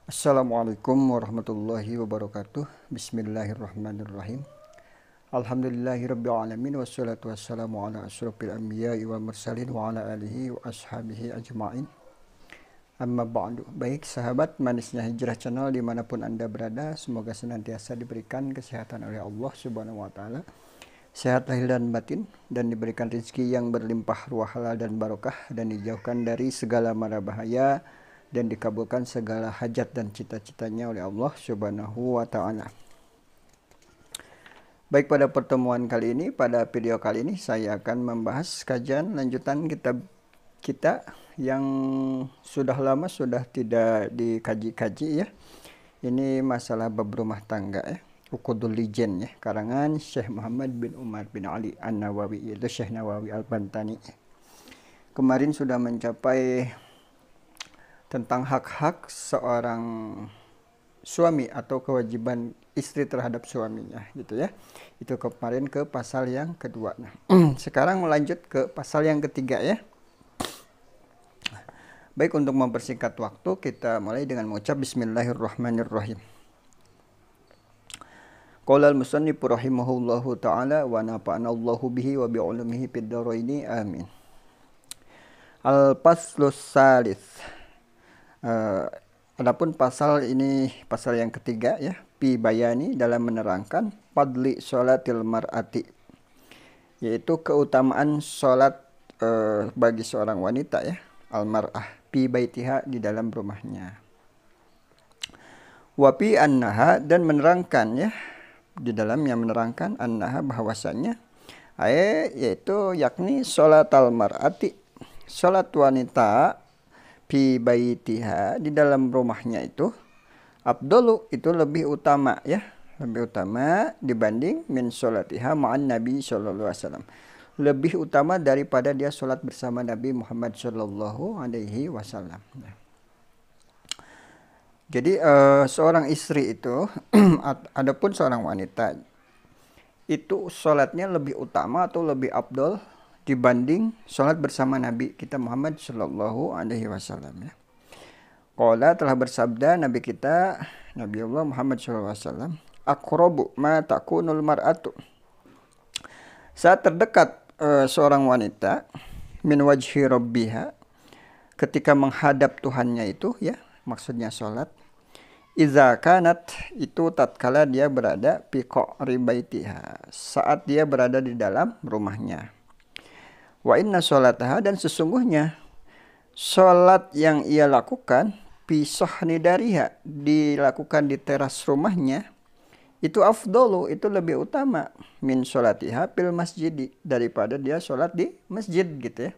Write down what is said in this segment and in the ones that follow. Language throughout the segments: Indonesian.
Assalamualaikum warahmatullahi wabarakatuh. Bismillahirrahmanirrahim. Alhamdulillahirabbil alamin wassalatu wassalamu ala asyrofil anbiya'i wal mursalin wa ala alihi wa ashabihi ajma'in. Amma ba'du. Baik sahabat manisnya hijrah channel dimanapun anda berada, semoga senantiasa diberikan kesehatan oleh Allah subhanahu wa ta'ala, sehat lahir dan batin, dan diberikan rezeki yang berlimpah ruah halal dan barokah, dan dijauhkan dari segala mara bahaya, dan dikabulkan segala hajat dan cita-citanya oleh Allah subhanahu wa ta'ala. Baik, pada pertemuan kali ini, pada video kali ini saya akan membahas kajian lanjutan kitab kita yang sudah lama sudah tidak dikaji-kaji ya. Ini masalah bab rumah tangga ya, Uqudul Lijen ya, karangan Syekh Muhammad bin Umar bin Ali An-Nawawi, yaitu Syekh Nawawi Al-Bantani. Kemarin sudah mencapai tentang hak-hak seorang suami atau kewajiban istri terhadap suaminya gitu ya. Itu kemarin ke pasal yang kedua. Nah, sekarang lanjut ke pasal yang ketiga ya. Baik, untuk mempersingkat waktu kita mulai dengan mengucap bismillahirrahmanirrahim. Qala al-musannif rahimahullahu taala wa nafa'anallahu bihi wa bi ulumihi fid dharaini amin. Al-faslus salis. Adapun pasal ini pasal yang ketiga ya, pi bayani, dalam menerangkan fadli sholatil mar'ati, yaitu keutamaan sholat bagi seorang wanita ya, al-mar'ah pi baitiha, di dalam rumahnya. Wa pi annaha, dan menerangkan ya, di dalamnya menerangkan annaha, bahwasanya yaitu yakni sholatal mar'ati, sholat wanita fi baitiha, di dalam rumahnya itu, afdalu, itu lebih utama ya, lebih utama dibanding min sholatiha ma'an Nabi sallallahu alaihi wasallam, lebih utama daripada dia sholat bersama Nabi Muhammad sallallahu alaihi wasallam. Jadi seorang istri itu adapun seorang wanita itu sholatnya lebih utama atau lebih afdal dibanding sholat bersama Nabi kita Muhammad Shallallahu Alaihi Wasallam ya. Qala, telah bersabda Nabi kita Nabi Allah Muhammad Shallallahu Alaihi Wasallam, aqrabu ma takunul mar'atu, saat terdekat seorang wanita min wajhi rabbiha, ketika menghadap Tuhannya itu ya, maksudnya sholat, iza kanat, itu tatkala dia berada fi qa'ri baitiha, saat dia berada di dalam rumahnya. Wa inna sholataha, dan sesungguhnya sholat yang ia lakukan fi sohni dariha, dilakukan di teras rumahnya, itu afdolu, itu lebih utama min sholatiha fil masjid, daripada dia sholat di masjid gitu ya.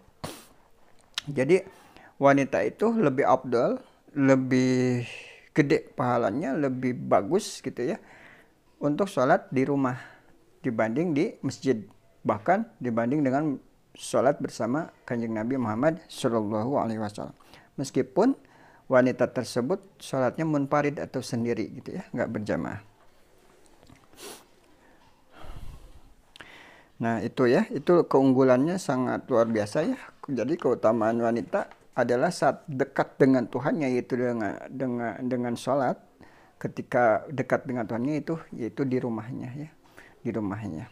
Jadi wanita itu lebih afdal, lebih gede pahalanya, lebih bagus gitu ya, untuk sholat di rumah dibanding di masjid, bahkan dibanding dengan sholat bersama Kanjeng Nabi Muhammad Shallallahu Alaihi Wasallam. Meskipun wanita tersebut sholatnya munfarid atau sendiri gitu ya, nggak berjamaah. Nah itu ya, itu keunggulannya sangat luar biasa ya. Jadi keutamaan wanita adalah saat dekat dengan Tuhannya, yaitu dengan sholat. Ketika dekat dengan Tuhannya itu, yaitu di rumahnya ya, di rumahnya.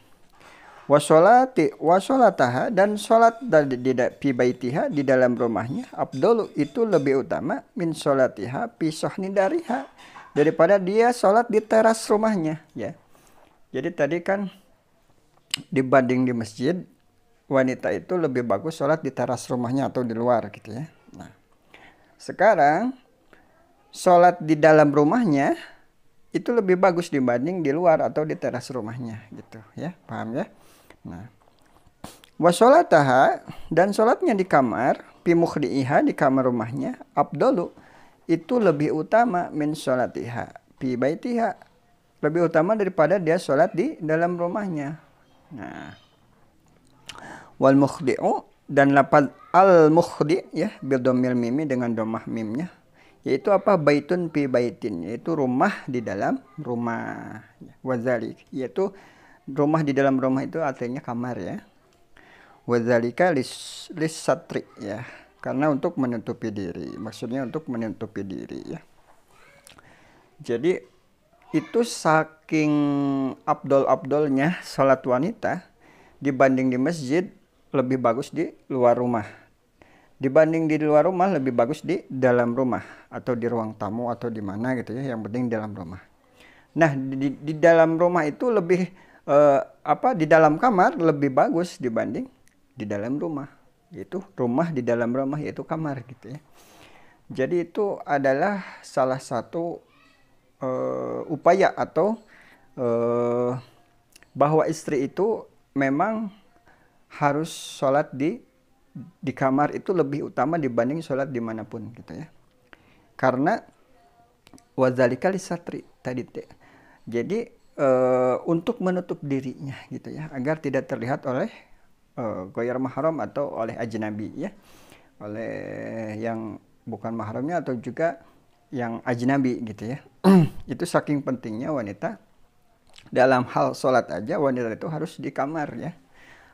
Wasolataha, dan sholat fi baitiha, di dalam rumahnya, afdalu, itu lebih utama min sholatiha fi sohni dariha, daripada dia sholat di teras rumahnya ya. Jadi tadi kan dibanding di masjid, wanita itu lebih bagus sholat di teras rumahnya atau di luar gitu ya. Nah, sekarang sholat di dalam rumahnya itu lebih bagus dibanding di luar atau di teras rumahnya gitu ya, paham ya? Nah, wasolataha, dan sholatnya di kamar, fi mukhdi'iha, di kamar rumahnya, afdalu, itu lebih utama min sholatiha fi baitiha, lebih utama daripada dia sholat di dalam rumahnya. Nah, wal mukhdi'u, dan lapad al mukhdi ya, bidomil mimi, dengan domah mimnya, yaitu apa, baitun fi baitin, yaitu rumah di dalam rumah, wazalik, yaitu rumah di dalam rumah itu artinya kamar ya. Wadzalika lis satri ya, karena untuk menutupi diri, maksudnya untuk menutupi diri ya. Jadi itu saking abdol-abdolnya sholat wanita dibanding di masjid, lebih bagus di luar rumah. Dibanding di luar rumah lebih bagus di dalam rumah atau di ruang tamu atau di mana gitu ya, yang penting dalam rumah. Nah, di dalam rumah itu lebih di dalam kamar lebih bagus dibanding di dalam rumah. Itu rumah di dalam rumah yaitu kamar gitu ya. Jadi itu adalah salah satu upaya atau bahwa istri itu memang harus sholat di kamar itu lebih utama dibanding sholat dimanapun gitu ya. Karena wadzalika lisatri tadi jadi untuk menutup dirinya gitu ya, agar tidak terlihat oleh ghair mahram atau oleh ajnabi ya, oleh yang bukan mahramnya atau juga yang ajnabi gitu ya. Itu saking pentingnya wanita dalam hal sholat aja, wanita itu harus di kamar ya,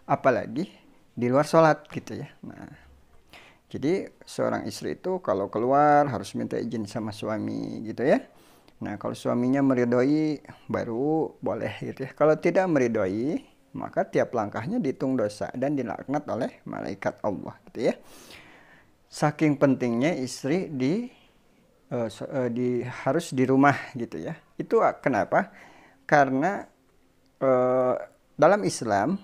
apalagi di luar sholat gitu ya. Nah, jadi seorang istri itu kalau keluar harus minta izin sama suami gitu ya. Nah, kalau suaminya meridhoi baru boleh gitu ya. Kalau tidak meridhoi, maka tiap langkahnya dihitung dosa dan dilaknat oleh malaikat Allah gitu ya. Saking pentingnya istri harus di rumah gitu ya. Itu kenapa? Karena dalam Islam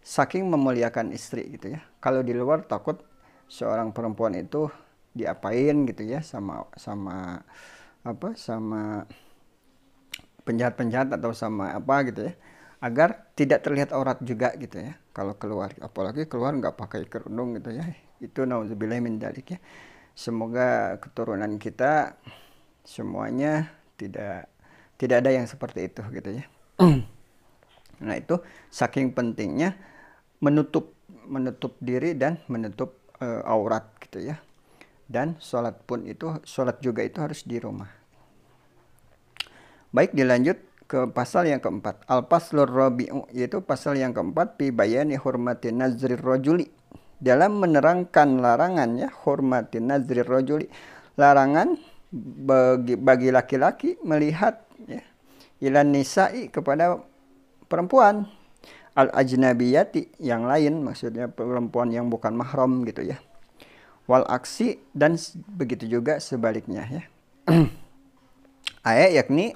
saking memuliakan istri gitu ya. Kalau di luar takut seorang perempuan itu diapain gitu ya sama penjahat-penjahat atau sama apa gitu ya, agar tidak terlihat aurat juga gitu ya kalau keluar, apalagi keluar nggak pakai kerudung gitu ya. Itu nauzubillah min dzalik ya. Semoga keturunan kita semuanya tidak ada yang seperti itu gitu ya. Nah, itu saking pentingnya menutup diri dan menutup aurat gitu ya. Dan sholat juga itu harus di rumah. Baik, dilanjut ke pasal yang keempat. Al-Faslur Rabi'u, yaitu pasal yang keempat, fi bayani hurmati nazrir rajuli, dalam menerangkan larangan ya, hormati nazrir rajuli, larangan bagi laki-laki melihat ya, ilan nisa'i, kepada perempuan, al ajnabiyati, yang lain, maksudnya perempuan yang bukan mahram gitu ya. Wal aksi, dan begitu juga sebaliknya ya. Ayat yakni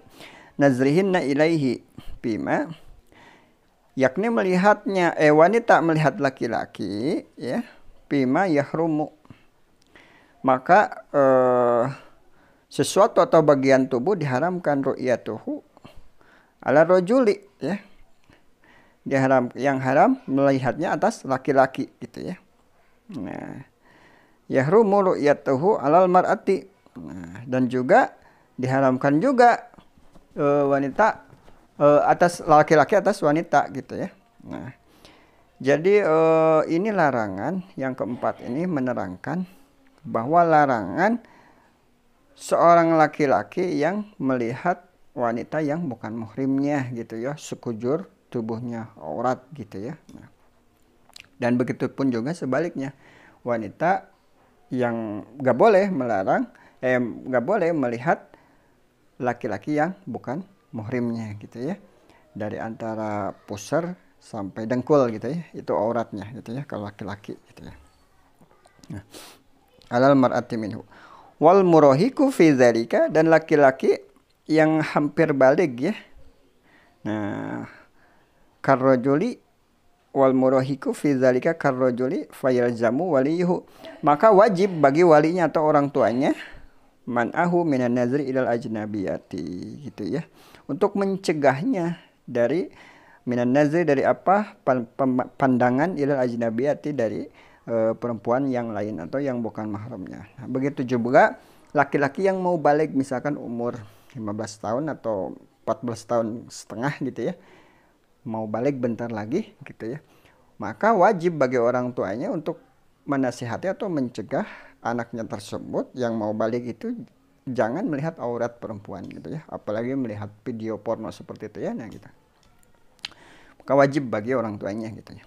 nazrihinna ilaihi bima, yakni melihatnya wanita melihat laki-laki ya, bima yahrumu, maka sesuatu atau bagian tubuh diharamkan ru'yatuhu ala rajuli ya, yang haram melihatnya atas laki-laki gitu ya. Nah, yahrumu ru'yatuhu alal mar'ati. Nah, dan juga diharamkan juga wanita atas laki-laki atas wanita gitu ya. Nah, jadi ini larangan yang keempat ini menerangkan bahwa larangan seorang laki-laki yang melihat wanita yang bukan muhrimnya gitu ya, sekujur tubuhnya aurat gitu ya. Nah, dan begitu pun juga sebaliknya, wanita yang nggak boleh melihat laki-laki yang bukan muhrimnya gitu ya, dari antara pusar sampai dengkul gitu ya, itu auratnya gitu ya kalau laki-laki gitu ya. Nah, alal mar'ati minhu wal murahiku fi dzalika, dan laki-laki yang hampir balik ya. Nah, karrajuli wal murahiku fi dzalika karrajuli fayalzamu waliyuhu, maka wajib bagi walinya atau orang tuanya man'ahu minan nazri ilal ajnabiyati gitu ya, untuk mencegahnya dari minan nazri, dari apa, pandangan ilal ajnabiyati, dari perempuan yang lain atau yang bukan mahramnya. Nah, begitu juga laki-laki yang mau balik, misalkan umur 15 tahun atau 14 tahun setengah gitu ya, mau balik bentar lagi gitu ya, maka wajib bagi orang tuanya untuk menasihati atau mencegah anaknya tersebut yang mau balik itu jangan melihat aurat perempuan gitu ya, apalagi melihat video porno seperti itu ya. Nah gitu, maka wajib bagi orang tuanya gitu ya.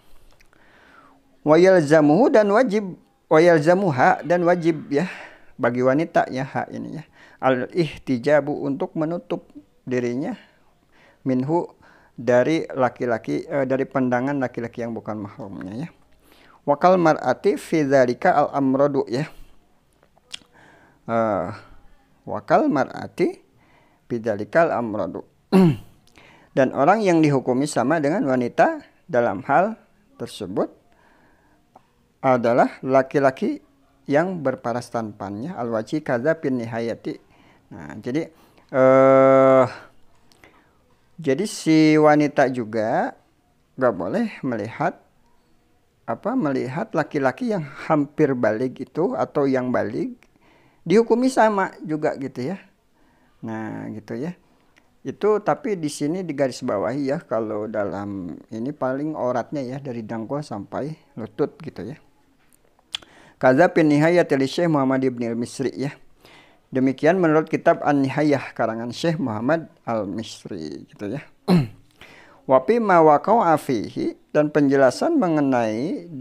Wayalzamuhu, dan wajib, wayalzamuha, dan wajib ya bagi wanita ya hak ini ya. Al ihtijabu untuk menutup dirinya minhu dari laki-laki dari pandangan laki-laki yang bukan mahramnya ya. Wakal mar'ati fi dzalika al amradu ya. Wakal mar'ati fi dzalika al amradu. Dan orang yang dihukumi sama dengan wanita dalam hal tersebut adalah laki-laki yang berparas tampannya al-waji kadza fin nihayati. Nah, jadi si wanita juga nggak boleh melihat laki-laki yang hampir balik itu atau yang balik dihukumi sama juga gitu ya. Nah, gitu ya. Itu tapi di sini digarisbawahi ya, kalau dalam ini paling auratnya ya dari dangkal sampai lutut gitu ya. Kadza fin nihayat Syekh Muhammad Ibn al-Misri ya. Demikian menurut kitab An-Nihayah karangan Syekh Muhammad al-Misri gitu ya. Wa fi ma waqa'a fihi, dan penjelasan mengenai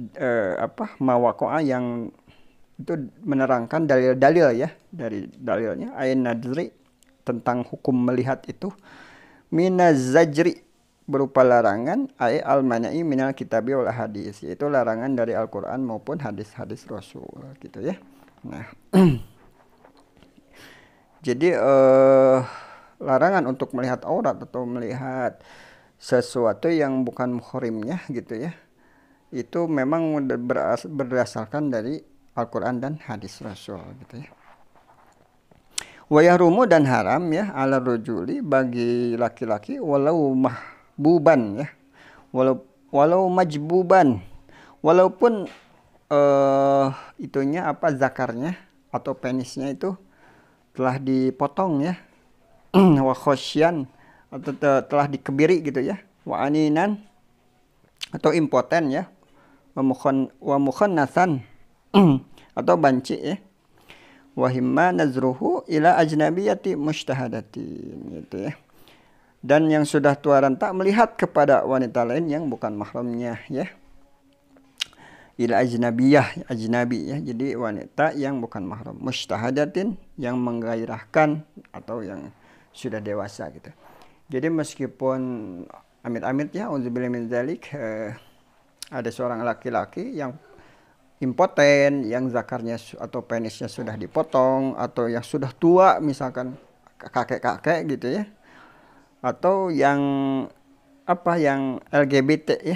ma waqa'a yang itu menerangkan dalil-dalil ya, dari dalilnya ain nadri tentang hukum melihat itu minaz zajri berupa larangan ay al-mana'i minal kitabi wal hadis, yaitu larangan dari Al-Qur'an maupun hadis-hadis Rasul gitu ya. Nah, jadi larangan untuk melihat aurat atau melihat sesuatu yang bukan muhrimnya gitu ya. Itu memang berdasarkan dari Al-Qur'an dan hadis Rasul gitu ya. Wa yahrumu, dan haram ya ala rajuli bagi laki-laki walau mahbuban ya. Walau majbuban. Walaupun itunya zakarnya atau penisnya itu telah dipotong ya. Wa khosyan, atau telah dikebiri gitu ya. Wa aninan, atau impoten ya. Wa mukhannatsan atau banci ya. Wahimma nazruhu ila ajnabiyati mustahadatin gitu ya. Dan yang sudah tua renta melihat kepada wanita lain yang bukan mahramnya ya. Ila ajnabiyah, ajnabi ya. Jadi wanita yang bukan mahram. Mustahadatin, yang menggairahkan atau yang sudah dewasa gitu. Jadi meskipun amit-amit ya, auzubillahi min dzalik, ada seorang laki-laki yang impoten, yang zakarnya atau penisnya sudah dipotong, atau yang sudah tua misalkan kakek-kakek gitu ya, atau yang yang LGBT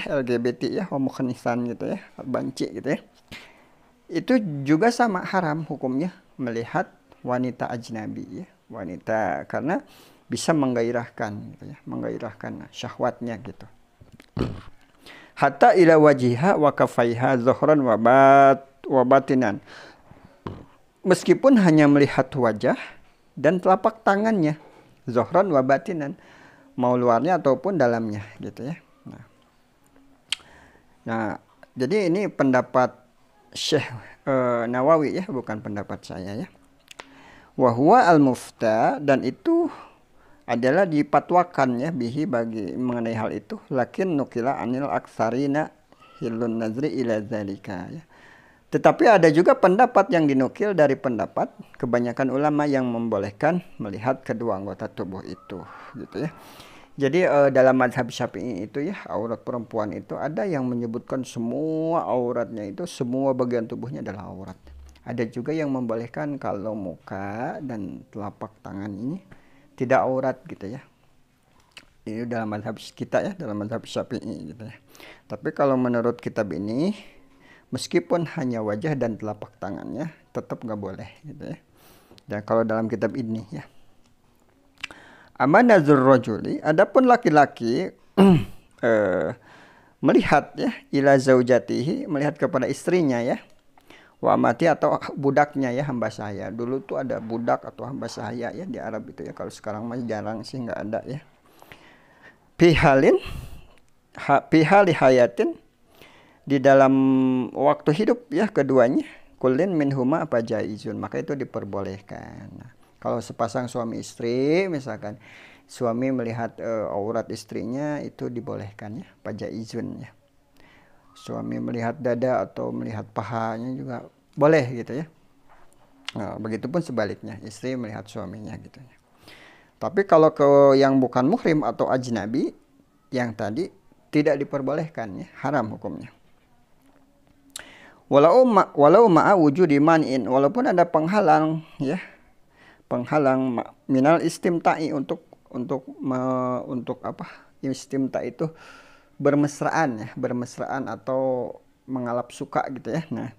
ya, homokhanisan gitu ya, banci gitu ya, itu juga sama haram hukumnya melihat wanita ajnabi ya, wanita, karena bisa menggairahkan gitu ya, menggairahkan syahwatnya gitu. Hatta ila wajiha wa kafaiha zuhran wa batinan. Meskipun hanya melihat wajah dan telapak tangannya, zuhran wa batinan, mau luarnya ataupun dalamnya gitu ya. Nah, jadi ini pendapat Syekh Nawawi ya, bukan pendapat saya ya. Wa huwa al-mufta, dan itu adalah dipatwakan ya bihi bagi mengenai hal itu, lakin nukila anil aksarina hilun nazri ila zalika ya. Tetapi ada juga pendapat yang dinukil dari pendapat kebanyakan ulama yang membolehkan melihat kedua anggota tubuh itu gitu ya. Jadi dalam mazhab Syafi'i itu ya, aurat perempuan itu ada yang menyebutkan semua auratnya itu, semua bagian tubuhnya adalah aurat. Ada juga yang membolehkan kalau muka dan telapak tangan ini tidak aurat gitu ya. Ini dalam mazhab kita ya, dalam mazhab Syafi'i gitu ya. Tapi kalau menurut kitab ini, meskipun hanya wajah dan telapak tangannya tetap nggak boleh gitu ya. Dan kalau dalam kitab ini ya. Amma nazur rajuli, adapun laki-laki melihat ya ila zaujatihi, melihat kepada istrinya ya. Wa amati, atau budaknya ya, hamba saya. Dulu tuh ada budak atau hamba saya ya di Arab itu ya. Kalau sekarang masih jarang sih, nggak ada ya. Pihali hayatin, di dalam waktu hidup ya keduanya, kullin minhuma apa jaizun, maka itu diperbolehkan. Nah, kalau sepasang suami istri misalkan, suami melihat aurat istrinya itu dibolehkan ya, apa jaizun ya. Suami melihat dada atau melihat pahanya juga boleh gitu ya. Nah, begitupun sebaliknya, istri melihat suaminya gitu ya. Tapi kalau ke yang bukan muhrim atau ajnabi, yang tadi tidak diperbolehkan ya, haram hukumnya. Walau ma'a wujudi man'in, walaupun ada penghalang ya, penghalang minal istimta'i untuk apa? Istimta itu bermesraan ya, bermesraan atau mengalap suka gitu ya. Nah,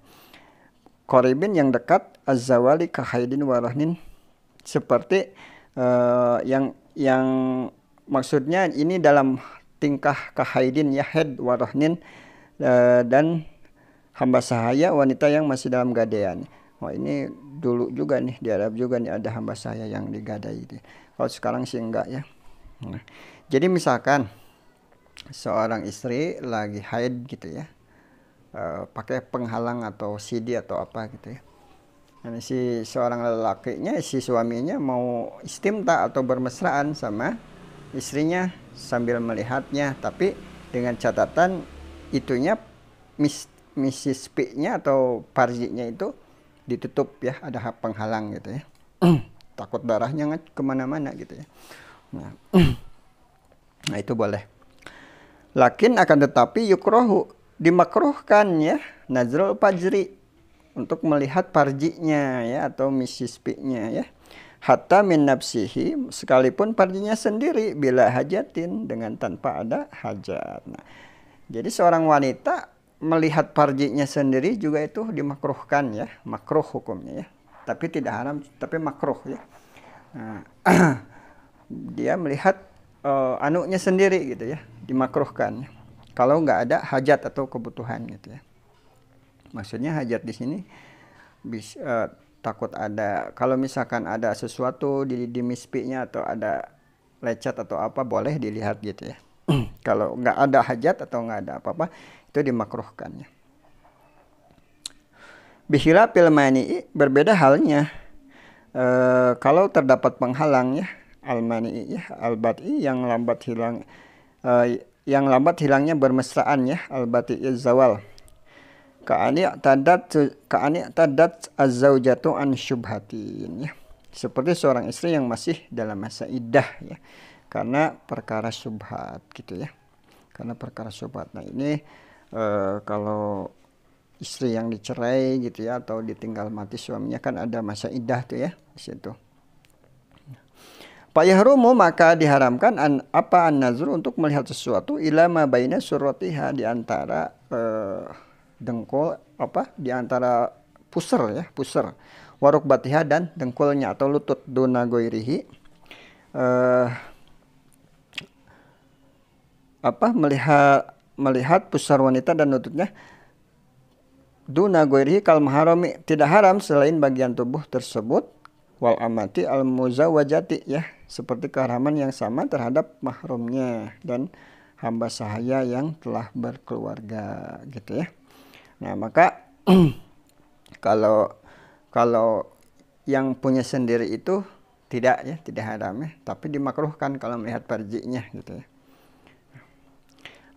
qoribin yang dekat, az-zawali kahaidin warahnin, seperti yang maksudnya ini dalam tingkah kahaidin ya, head warahnin, dan hamba sahaya wanita yang masih dalam gadaian. Wah, ini dulu juga nih di Arab juga nih ada hamba sahaya yang digadai gitu. Kalau sekarang sih enggak ya. Nah, jadi misalkan seorang istri lagi haid gitu ya, pakai penghalang atau CD atau apa gitu ya. Nah, si seorang lelakinya, si suaminya mau istimta atau bermesraan sama istrinya sambil melihatnya, tapi dengan catatan itunya Mrs. P-nya atau parjinya itu ditutup ya, ada penghalang gitu ya. Takut darahnya kemana-mana gitu ya. Nah itu boleh. Lakin akan tetapi yukrohu, dimakruhkan ya, nazrul fajri, untuk melihat parjinya ya atau Mrs. P-nya ya. Hatta min nafsihi, sekalipun parjinya sendiri, bila hajatin, dengan tanpa ada hajat. Nah, jadi seorang wanita melihat parjinya sendiri juga itu dimakruhkan ya, makruh hukumnya ya. Tapi tidak haram, tapi makruh ya. Nah, dia melihat anunya sendiri gitu ya, dimakruhkan. Kalau nggak ada hajat atau kebutuhan gitu ya. Maksudnya hajat di sini bisa takut ada, kalau misalkan ada sesuatu di mispi-nya atau ada lecet atau apa, boleh dilihat gitu ya. Kalau nggak ada hajat atau nggak ada apa-apa, itu dimakruhkan ya. Bihilafil mani'i, berbeda halnya kalau terdapat penghalang ya, al-mani'i ya, al-bat'i, yang lambat hilang, yang lambat hilangnya bermesraan ya, al-bat'i zawal. Ka'ani tadat az-zaujatu an syubhatin ya. Seperti seorang istri yang masih dalam masa iddah ya, karena perkara syubhat gitu ya. Karena perkara syubhat. Nah, ini kalau istri yang dicerai gitu ya atau ditinggal mati suaminya, kan ada masa iddah tuh ya di situ. Pak yahrumu, maka diharamkan an-nazru, untuk melihat sesuatu, ila ma baina suratiha, di antara dengkul apa, di antara pusar ya, pusar, warukbatiha, dan dengkulnya atau lutut, duna goirihi, apa, melihat pusar wanita dan lututnya, duna goirihi kal maharami, tidak haram selain bagian tubuh tersebut, wal amati al muzawajati ya, seperti keharaman yang sama terhadap mahramnya dan hamba sahaya yang telah berkeluarga gitu ya. Nah, maka kalau yang punya sendiri itu tidak ya, tidak haram ya, tapi dimakruhkan kalau melihat parjinya gitu ya.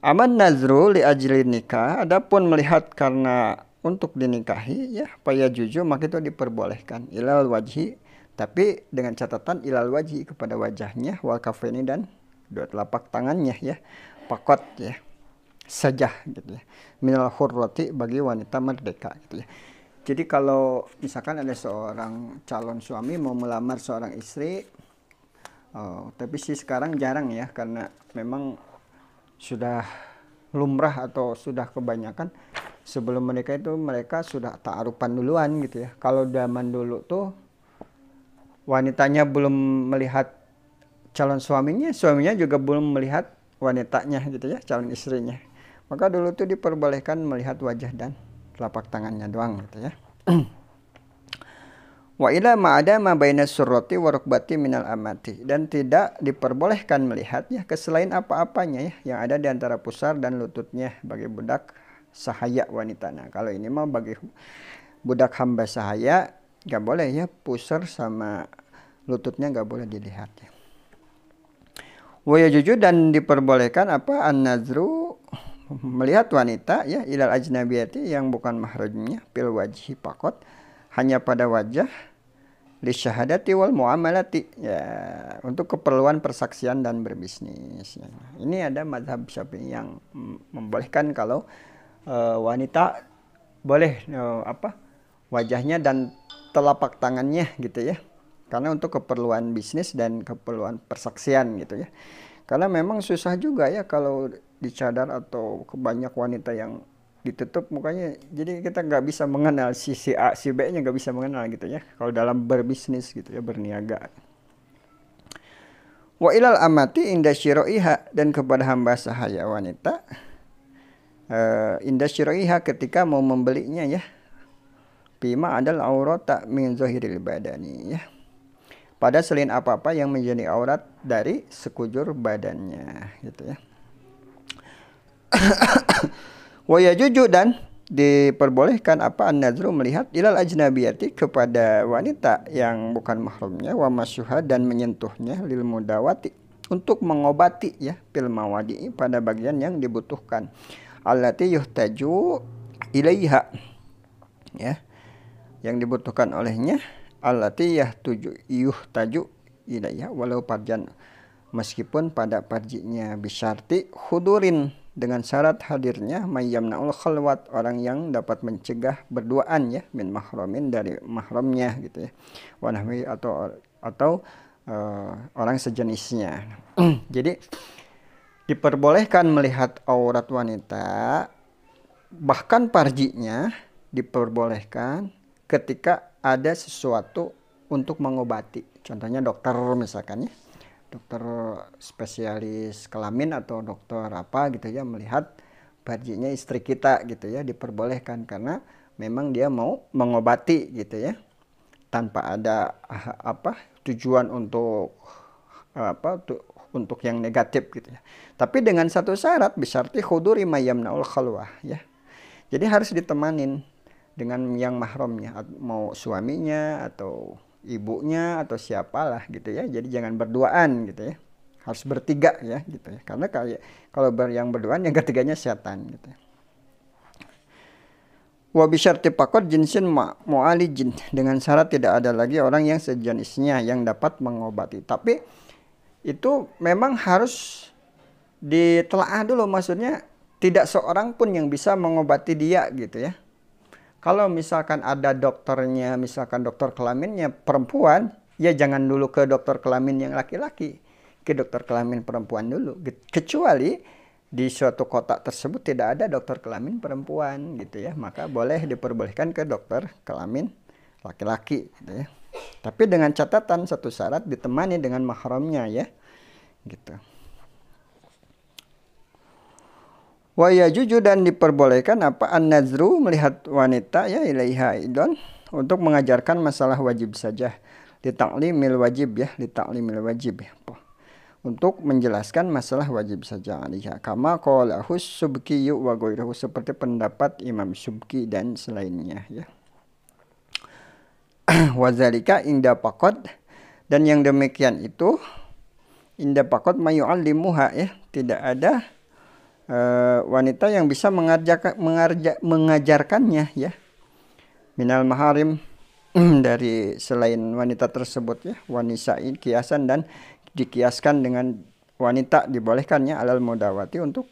Aman nazru li ajli nikah, adapun melihat karena untuk dinikahi ya, paya jujur, maka itu diperbolehkan, ilal wajhi, tapi dengan catatan ilal wajhi, kepada wajahnya, wal kafaini, dan dua telapak tangannya ya, pakot ya, sajah gitu ya, minal hurrati, bagi wanita merdeka gitu ya. Jadi kalau misalkan ada seorang calon suami mau melamar seorang istri, tapi sih sekarang jarang ya, karena memang sudah lumrah atau sudah kebanyakan sebelum menikah itu mereka sudah ta'arufan duluan gitu ya. Kalau zaman dulu tuh wanitanya belum melihat calon suaminya, suaminya juga belum melihat wanitanya gitu ya, calon istrinya. Maka dulu tuh diperbolehkan melihat wajah dan telapak tangannya doang gitu ya. Wa ila ma'ada ma baina surrati wa rukbati minal amati, dan tidak diperbolehkan melihatnya ke selain apa-apanya ya, yang ada di antara pusar dan lututnya bagi budak sahaya wanita. Nah, kalau ini mah bagi budak hamba sahaya nggak boleh ya, pusar sama lututnya nggak boleh dilihat ya. Wa yajuju, dan diperbolehkan apa, an-nazru, melihat wanita ya, ilal ajnabiyati, yang bukan mahramnya, pil wajhi pakot, hanya pada wajah, li syahadati wal muamalati, ya, untuk keperluan persaksian dan berbisnis. Ya. Ini ada mazhab Syafi'i yang membolehkan kalau wanita boleh wajahnya dan telapak tangannya gitu ya, karena untuk keperluan bisnis dan keperluan persaksian gitu ya. Karena memang susah juga ya kalau dicadar atau banyak wanita yang ditutup mukanya, jadi kita nggak bisa mengenal si A si B nya, nggak bisa mengenal gitu ya kalau dalam berbisnis gitu ya, berniaga. Wa ilal amati inda syira'iha, dan kepada hamba sahaya wanita inda syira'iha ketika mau membelinya ya, bima adal aurata min zahiril badani ya, pada selain apa-apa yang menjadi aurat dari sekujur badannya gitu ya. Wa yajuju, dan diperbolehkan apa an-nazru melihat ilal ajnabiyati kepada wanita yang bukan mahramnya, wa masyuha dan menyentuhnya, lil mudawati untuk mengobati ya, fil mawadi pada bagian yang dibutuhkan, allati yuhtaju ilaiha ya, yang dibutuhkan olehnya, allati yuhtaju ilaiha walau parjan, meskipun pada parjinya, bisyarti hudurin, dengan syarat hadirnya, mayyamnaul khalwat, orang yang dapat mencegah berduaan ya, min mahramin, dari mahramnya gitu ya, wanahwi atau orang sejenisnya. Jadi diperbolehkan melihat aurat wanita, bahkan parjinya diperbolehkan ketika ada sesuatu untuk mengobati, contohnya dokter misalkan ya, dokter spesialis kelamin atau dokter apa gitu ya, melihat parjinya istri kita gitu ya, diperbolehkan karena memang dia mau mengobati gitu ya, tanpa ada tujuan untuk untuk yang negatif gitu ya. Tapi dengan satu syarat, bisyarti khuduri mayyamnaul khalwah ya. Jadi harus ditemanin dengan yang mahramnya, mau suaminya atau ibunya atau siapalah gitu ya. Jadi jangan berduaan gitu ya, harus bertiga ya gitu ya, karena kalau yang berduaan yang ketiganya setan gitu ya. Wa bisyarti faqad jinsin mu'alijin, dengan syarat tidak ada lagi orang yang sejenisnya yang dapat mengobati. Tapi itu memang harus ditelaah dulu, maksudnya tidak seorang pun yang bisa mengobati dia gitu ya. Kalau misalkan ada dokternya, misalkan dokter kelaminnya perempuan, ya jangan dulu ke dokter kelamin yang laki-laki, ke dokter kelamin perempuan dulu. Kecuali di suatu kota tersebut tidak ada dokter kelamin perempuan gitu ya, maka boleh diperbolehkan ke dokter kelamin laki-laki gitu ya. Tapi dengan catatan satu syarat, ditemani dengan mahramnya ya gitu. Wa yajuju, dan diperbolehkan apa, an-nazru melihat wanita ya, ilaiha idon, untuk mengajarkan masalah wajib saja, li ta'limil wajib ya, li ta'limil wajib ya, untuk menjelaskan masalah wajib saja alaiha, kama qalahu Subki wa ghairuhu, seperti pendapat Imam Subki dan selainnya ya. Wazalika inda faqad, dan yang demikian itu inda faqad mayu'allimuha ya, tidak ada wanita yang bisa mengajarkannya ya, minal maharim dari selain wanita tersebut ya, wanisain kiasan, dan dikiaskan dengan wanita dibolehkannya, alal mudawati, untuk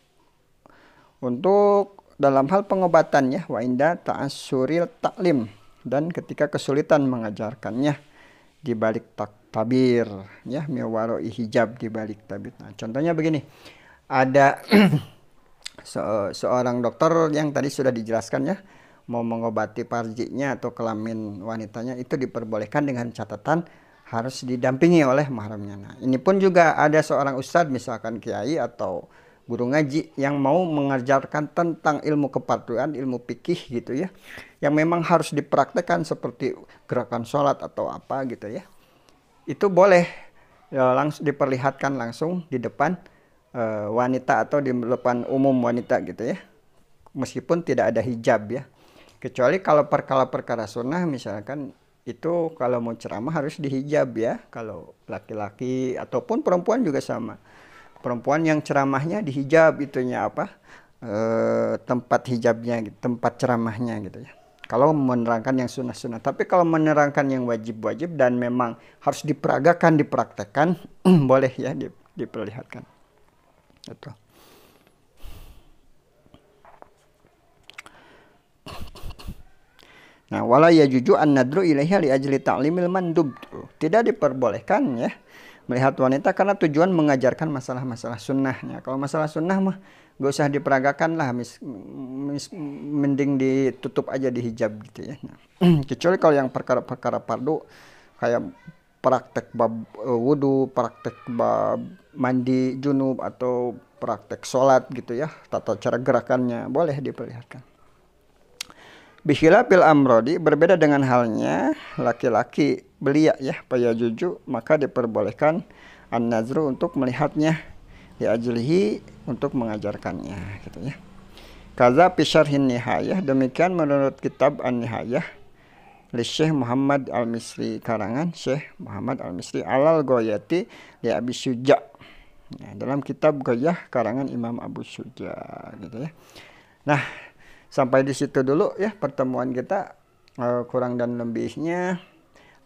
dalam hal pengobatan ya, wa inda ta'assuril taklim, dan ketika kesulitan mengajarkannya di balik tabir ya, miwaroi hijab, di balik tabir. Nah, contohnya begini, ada seorang dokter yang tadi sudah dijelaskan ya, mau mengobati parjinya atau kelamin wanitanya, itu diperbolehkan dengan catatan harus didampingi oleh mahramnya. Nah, ini pun juga ada seorang ustadz, misalkan kiai atau guru ngaji, yang mau mengajarkan tentang ilmu kepatuhan, ilmu fikih gitu ya, yang memang harus dipraktekkan seperti gerakan sholat atau apa gitu ya, itu boleh ya, langsung diperlihatkan langsung di depan wanita atau di depan umum wanita gitu ya, meskipun tidak ada hijab ya. Kecuali kalau perkara sunnah misalkan, itu kalau mau ceramah harus dihijab ya, kalau laki-laki ataupun perempuan juga sama. Perempuan yang ceramahnya dihijab, itunya apa, tempat hijabnya, tempat ceramahnya gitu ya. kalau menerangkan yang sunnah-sunnah. Tapi kalau menerangkan yang wajib-wajib dan memang harus diperagakan, dipraktekkan, boleh ya diperlihatkan. Betul. Nah, wala yajuju an-nadru ilaiha li ajli ta'limil mandub. Tidak diperbolehkan ya melihat wanita karena tujuan mengajarkan masalah-masalah sunnahnya. Kalau masalah sunnah mah gak usah diperagakan lah, mending ditutup aja di hijab gitu ya. Nah, kecuali kalau yang perkara-perkara fardu kayak praktek bab wudu, praktek bab mandi junub atau praktek sholat gitu ya, tata cara gerakannya boleh diperlihatkan. Bikhilafil amrodi, berbeda dengan halnya laki-laki belia ya, payajuju, maka diperbolehkan an-nazru untuk melihatnya, di ajlihi untuk mengajarkannya gitu ya. Kaza fi syarhin nihayah, demikian menurut kitab An-Nihayah li Syekh Muhammad Al-Misri, karangan Syekh Muhammad Al-Misri, alal goyati li Abi Syuja. Nah, dalam kitab Goyah karangan Imam Abu Syuja gitu ya. Nah, sampai di situ dulu ya pertemuan kita, kurang dan lebihnya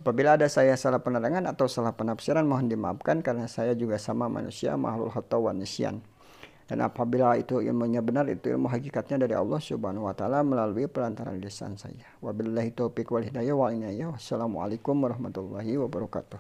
apabila ada saya salah penerangan atau salah penafsiran mohon dimaafkan karena saya juga sama manusia, makhluk khata wa nisyan. Dan apabila itu ilmunya benar, itu ilmu hakikatnya dari Allah Subhanahu wa taala melalui perantaraan lisan saya. Wabillahi taufiq wal hidayah wal inayah. Wassalamualaikum warahmatullahi wabarakatuh.